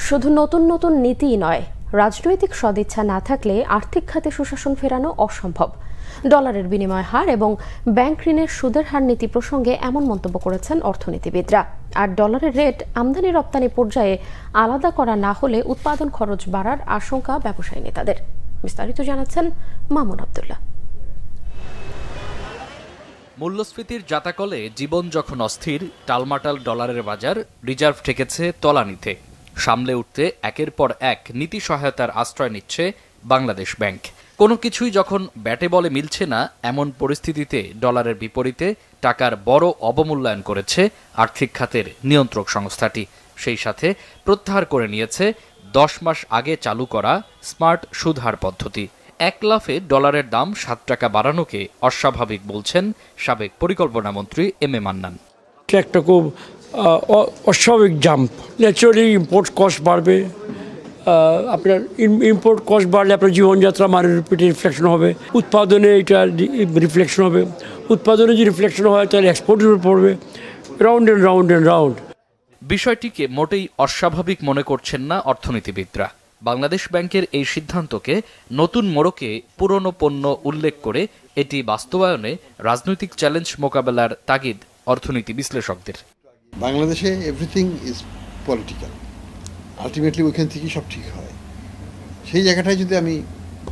শুধু নতুন নতুন নীতিই নয়, রাজনৈতিক সদিচ্ছা না থাকলে আর্থিক খাতে সুশাসন ফেরানো অসম্ভব। ডলারের বিনিময় হার এবং ব্যাংক ঋণের সুদের হার নীতি প্রসঙ্গে এমন মন্তব্য করেছেন অর্থনীতিবিদরা। আর ডলারের রেট আমদানি রপ্তানি পর্যায়ে আলাদা করা না হলে উৎপাদন খরচ বাড়ার আশঙ্কা ব্যবসায়ী নেতাদের। বিস্তারিত জানাচ্ছেন মামুন আব্দুল্লাহ। মূল্যস্ফীতির জাতাকলে জীবন যখন অস্থির, টালমাটাল ডলারের বাজার রিজার্ভ ঠেকেছে তলানিতে। সামলে উঠতে একের পর এক নীতি সহায়তার আশ্রয় নিচ্ছে বাংলাদেশ ব্যাংক। কোনো কিছুই যখন ব্যাটে বলে মিলছে না, এমন পরিস্থিতিতে ডলারের বিপরীতে টাকার বড় অবমূল্যায়ন করেছে আর্থিক খাতের নিয়ন্ত্রক সংস্থাটি। সেই সাথে প্রত্যাহার করে নিয়েছে 10 মাস আগে চালু করা স্মার্ট সুদহার পদ্ধতি। এক লাফে ডলারের দাম 7 টাকা বাড়ানোকে অস্বাভাবিক বলছেন সাবেক পরিকল্পনা মন্ত্রী এম এ মান্নান। একটা খুব অস্বাভাবিক জাম্প। ন্যাচারালি ইম্পোর্ট কস্ট বাড়বে, আপনার ইম্পোর্ট কস্ট বাড়লে আপনার জীবনযাত্রা মানের উপরে রিফ্লেকশন হবে, উৎপাদনে এটা রিফ্লেকশন হবে, উৎপাদনে যদি রিফ্লেকশন হয় তাহলে এক্সপোর্টের উপর পড়বে, round and round and round. বিষয়টিকে মোটেই অস্বাভাবিক মনে করছেন না অর্থনীতিবিদরা। বাংলাদেশ ব্যাংকের এই সিদ্ধান্তকে নতুন মোড়কে পুরনো পণ্য উল্লেখ করে এটি বাস্তবায়নে রাজনৈতিক চ্যালেঞ্জ মোকাবেলার তাগিদ অর্থনীতি বিশ্লেষকদের। বাংলাদেশে এভরিথিং ইজ পলিটিক্যাল, আলটিমেটলি ওইখান থেকেই সব ঠিক হয়। সেই জায়গাটায় যদি আমি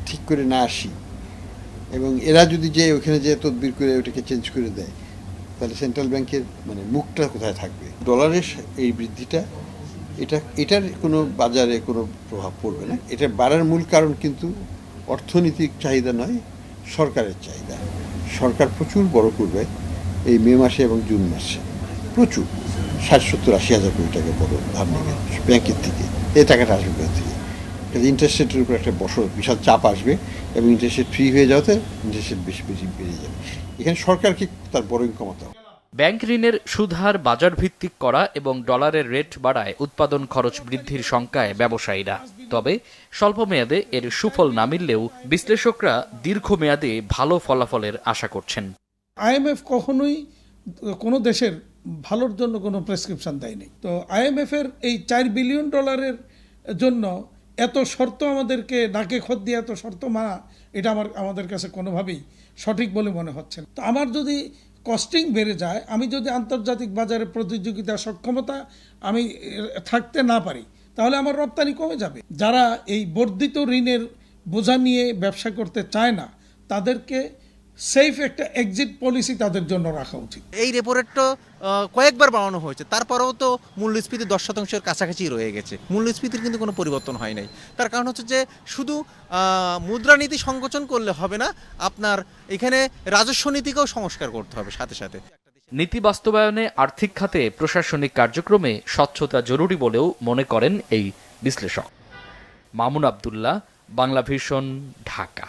ঠিক করে না আসি এবং এরা যদি যে ওইখানে যে তদবির করে ওটাকে চেঞ্জ করে দেয়, তাহলে সেন্ট্রাল ব্যাংকের মুখটা কোথায় থাকবে? ডলারের এই বৃদ্ধিটা এটার কোনো বাজারে কোনো প্রভাব পড়বে না। এটা বাড়ার মূল কারণ কিন্তু অর্থনৈতিক চাহিদা নয়, সরকারের চাহিদা। সরকার প্রচুর বড় করবে এই মে মাসে এবং জুন মাসে, প্রচুর 60-70-80 হাজার কোটি টাকা বড় ধার নেবে ব্যাংকের থেকে। এই টাকাটা আসবে ব্যাংক থেকে, ইন্টারেস্ট রেটের উপর একটা বিশাল চাপ আসবে এবং ইন্টারেস্ট রেট ফ্রি হয়ে যাওয়াতে ইন্টারেস্ট রেট বেশি বেশি বেড়ে যাবে। এখানে সরকারকে তার বড় কমাতে হবে। ব্যাংক ঋণের সুদহার বাজার ভিত্তিক করা এবং ডলারের রেট বাড়ায় উৎপাদন খরচ বৃদ্ধির শঙ্কায় ব্যবসায়ীরা। তবে স্বল্প মেয়াদে এর সুফল না মিললেও বিশ্লেষকরা দীর্ঘমেয়াদে ভালো ফলাফলের আশা করছেন। আইএমএফ কখনোই কোনো দেশের ভালোর জন্য কোনো প্রেসক্রিপশন দেয়নি। তো আইএমএফ এর এই $4 বিলিয়ন জন্য এত শর্ত আমাদেরকে নাকে খত দিয়ে এত শর্ত মানা, এটা আমাদের কাছে কোনোভাবেই সঠিক বলে মনে হচ্ছে না। তো আমার যদি কস্টিং বেড়ে যায়, আমি যদি আন্তর্জাতিক বাজারে প্রতিযোগিতা সক্ষমতা আমি থাকতে না পারি, তাহলে আমার রপ্তানি কমে যাবে। যারা এই বর্ধিত ঋণের বোঝা নিয়ে ব্যবসা করতে চায় না, তাদেরকে সেফ একটা এক্সিট পলিসি তাদের জন্য রাখা উচিত। এই রেপো রেট তো কয়েকবার বাড়ানো হয়েছে, তারপরেও তো মূল্যস্ফীতি 10% কাছাকাছি রয়ে গেছে। মূল্যস্ফীতির কিন্তু কোনো পরিবর্তন হয় নাই। তার কারণ হচ্ছে যে শুধু মুদ্রানীতি সংকোচন করলে হবে না, আপনার এখানে রাজস্ব নীতিকেও সংস্কার করতে হবে সাথে সাথে। নীতি বাস্তবায়নে আর্থিক খাতে প্রশাসনিক কার্যক্রমে স্বচ্ছতা জরুরি বলেও মনে করেন এই বিশ্লেষক। মামুন আব্দুল্লাহ, বাংলা ভিশন, ঢাকা।